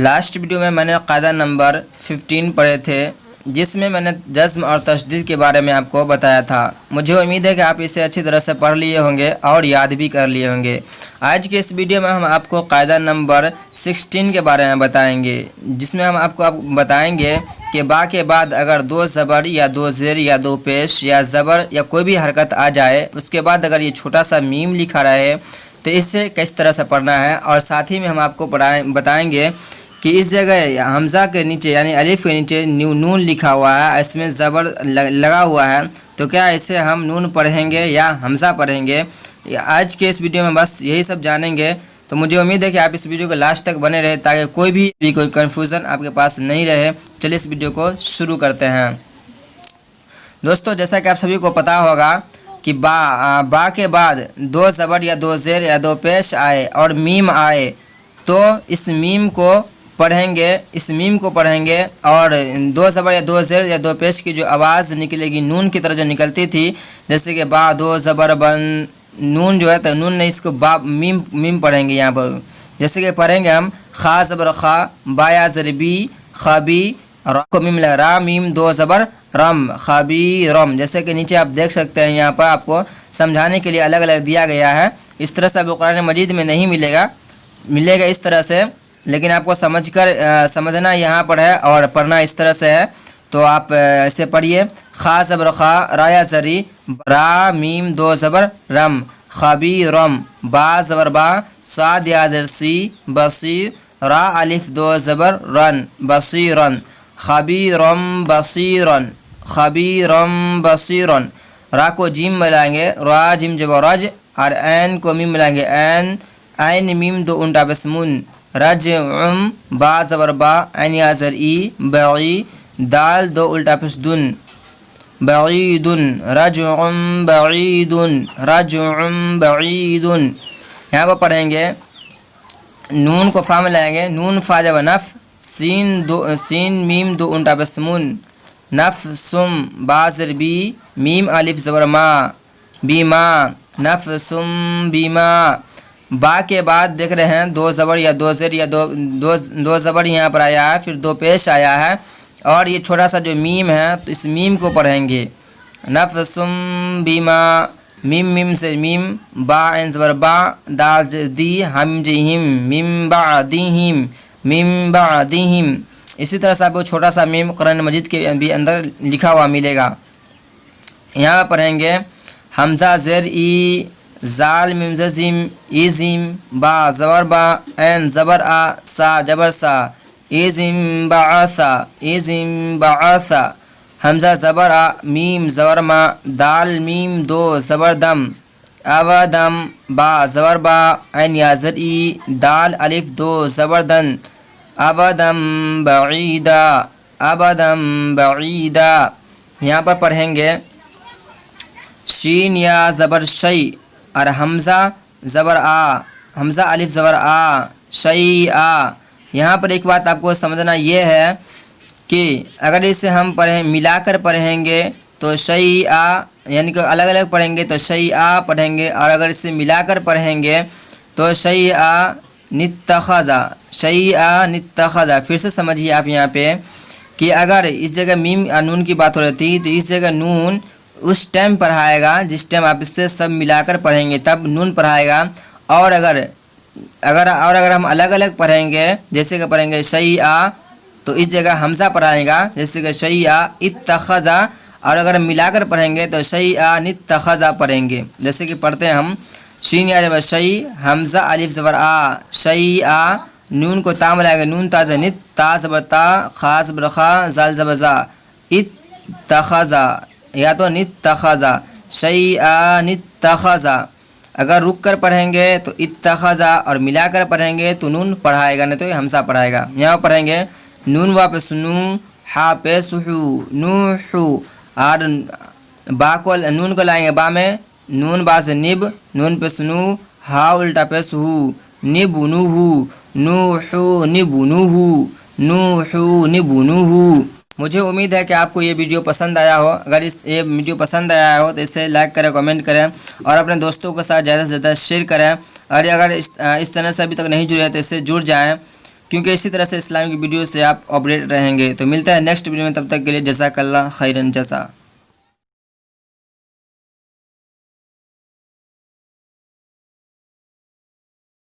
Last video میں نے قاعدہ نمبر 15 پڑھے تھے، جس میں نے جزم اور تشدید کے بارے میں آپ کو بتایا تھا۔ مجھے امید ہے کہ آپ اسے اچھی طرح سے پڑھ لیے ہوں گے اور یاد بھی کر لیے ہوں گے۔ آج کے اس ویڈیو میں ہم آپ کو قاعدہ نمبر 16 کے بارے میں بتائیں گے، جس میں ہم آپ کو بتائیں گے کہ با کے بعد اگر دو زبر یا دو زیر یا دو پیش یا زبر یا کوئی بھی حرکت آ جائے، اس کے بعد اگر یہ چھوٹا سا میم لکھا رہے تو اسے کس طرح سے پڑھنا ہے، اور ساتھ ہی میں ہم آپ کو بتائیں گے کہ اس جگہ حمزہ کے نیچے یعنی الف کے نیچے نون لکھا ہوا ہے، اس میں زبر لگا ہوا ہے، تو کیا اسے ہم نون پڑھیں گے یا حمزہ پڑھیں گے؟ آج کے اس ویڈیو میں بس یہی سب جانیں گے۔ تو مجھے امید ہے کہ آپ اس ویڈیو کو لاسٹ تک بنے رہے تاکہ کوئی کنفیوژن آپ کے پاس نہیں رہے۔ چلیے اس ویڈیو کو شروع کرتے ہیں۔ دوستو، جیسا کہ آپ سبھی کو پتہ ہوگا کہ با کے بعد دو زبر یا دو زیر یا دو پیش آئے اور میم آئے تو اس میم کو پڑھیں گے اور دو زبر یا دو زیر یا دو پیش کی جو آواز نکلے گی نون کی طرح جو نکلتی تھی، جیسے کہ با دو زبر بن نون جو ہے تو نون نہیں، اس کو با میم پڑھیں گے۔ یہاں پر جیسے کہ پڑھیں گے ہم خا زبر خا، با یا زر بی، خابی، را کو میم لگا، را میم دو زبر رم، خابی رم۔ جیسے کہ نیچے آپ دیکھ سکتے ہیں، یہاں پر آپ کو سمجھانے کے لیے الگ الگ دیا گیا ہے۔ اس طرح سے اب قرآن مجید میں نہیں ملے گا اس طرح سے، لیکن آپ کو سمجھنا یہاں پر ہے اور پڑھنا اس طرح سے ہے۔ تو آپ اسے پڑھیے، خا زبر خا، را یا زری، را میم دو زبر رم، خابی رم، با زبر با، صاد یا زر سی، بصیر، را الف دو زبر رن، بصیرن، خبیرم بصیرن، خبیرم بصیرن۔ را کو جیم ملائیں گے، را جیم جب رج، اور عین کو میم ملائیں گے، عین میم دو الٹا بسمون، رجعم، با زبر با، عین یا زر ای، بعی، دال دو الٹا پس دن، بعیدن، رجعم بعیدن، رجعم بعیدن۔ یہاں پر پڑھیں گے، نون کو فا ملائیں گے، نون فا جب نف، سین میم دو الٹا بسمون، نفسم، با زر بی، میم الف زبر ما، بیما، نفسم بیما۔ با کے بعد دیکھ رہے ہیں دو زبر یا دو زیر یا دو زبر یہاں پر آیا ہے، پھر دو پیش آیا ہے، اور یہ چھوٹا سا جو میم ہے تو اس میم کو پڑھیں گے، نفسم بیما، میم سے میم، با عین زبر با، دال دی، ہم جہم، میم بعدہم، میم بعدہم۔ اسی طرح سے آپ کو چھوٹا سا میم قرآن مجید کے بھی اندر لکھا ہوا ملے گا۔ یہاں پڑھیں گے حمزہ زیر ای، زال میم زم، ایزم، با زبر با، عین زبر آ، سا جبر سا، ایزم بعثا، ایزم بعثا، حمزہ زبر آ، میم زبر ما، دال میم دو زبر دم، ابدم، با زبر با، عین یا زر ای، دال الف دو زبر دن، ابدم بعیدا، ابدم بعیدا۔ یہاں پر پڑھیں گے شین یا زبر شی اور حمزہ زبر آ، حمزہ الف زبر آ، شی آ۔ یہاں پر ایک بات آپ کو سمجھنا یہ ہے کہ اگر اسے ہم ملا کر پڑھیں گے تو شی آ، یعنی کہ الگ الگ پڑھیں گے تو شی آ پڑھیں گے، اور اگر اسے ملا کر پڑھیں گے تو شی آ نتخذا، شی آ نتخذا۔ پھر سے سمجھیے آپ یہاں پہ کہ اگر اس جگہ میم نون کی بات ہو رہی تھی تو اس جگہ نون اس ٹائم پڑھائے گا جس ٹائم آپ اس سے سب ملا کر پڑھیں گے، تب نون پڑھائے گا، اور اگر ہم الگ الگ پڑھیں گے، جیسے کہ پڑھیں گے شی آ تو اس جگہ حمزہ پڑھائے گا، جیسے کہ شی آ اتخذا، اور اگر ملا کر پڑھیں گے تو شی آ نتخذا پڑھیں گے۔ جیسے کہ پڑھتے ہیں ہم شین یا جب شی، حمزہ الف زبر آ، شی آ، نون کو تا ملائے گا، نون تا نت، تا زبر تا، خا زبر خا، زال زبر زا، اتخذا یا تو نتخذا، شی آ نتخذا۔ اگر رک کر پڑھیں گے تو اتخذا، اور ملا کر پڑھیں گے تو نون پڑھائے گا، نہیں تو یہ حمزہ پڑھائے گا۔ یہاں پڑھیں گے نون وا پہ سنو، ہا پہ سحو، نوحو، اور با کو نون کو لائیں گے با میں، نون با سے نب، نون پہ سنو، ہا الٹا پہ سہو، نب نوحو، نوحو نب نوحو، نوحو نب نوحو۔ مجھے امید ہے کہ آپ کو یہ ویڈیو پسند آیا ہو۔ اگر یہ ویڈیو پسند آیا ہو تو اسے لائک کریں، کمنٹ کریں، اور اپنے دوستوں کے ساتھ زیادہ سے زیادہ شیئر کریں، اور اگر اس چینل سے ابھی تک نہیں جڑے تو اس سے جڑ جائیں۔ کیونکہ اسی طرح سے اسلامی کی ویڈیو سے آپ اپڈیٹ رہیں گے۔ تو ملتا ہے نیکسٹ ویڈیو میں، تب تک کے لیے جزاک اللہ خیرن جزا۔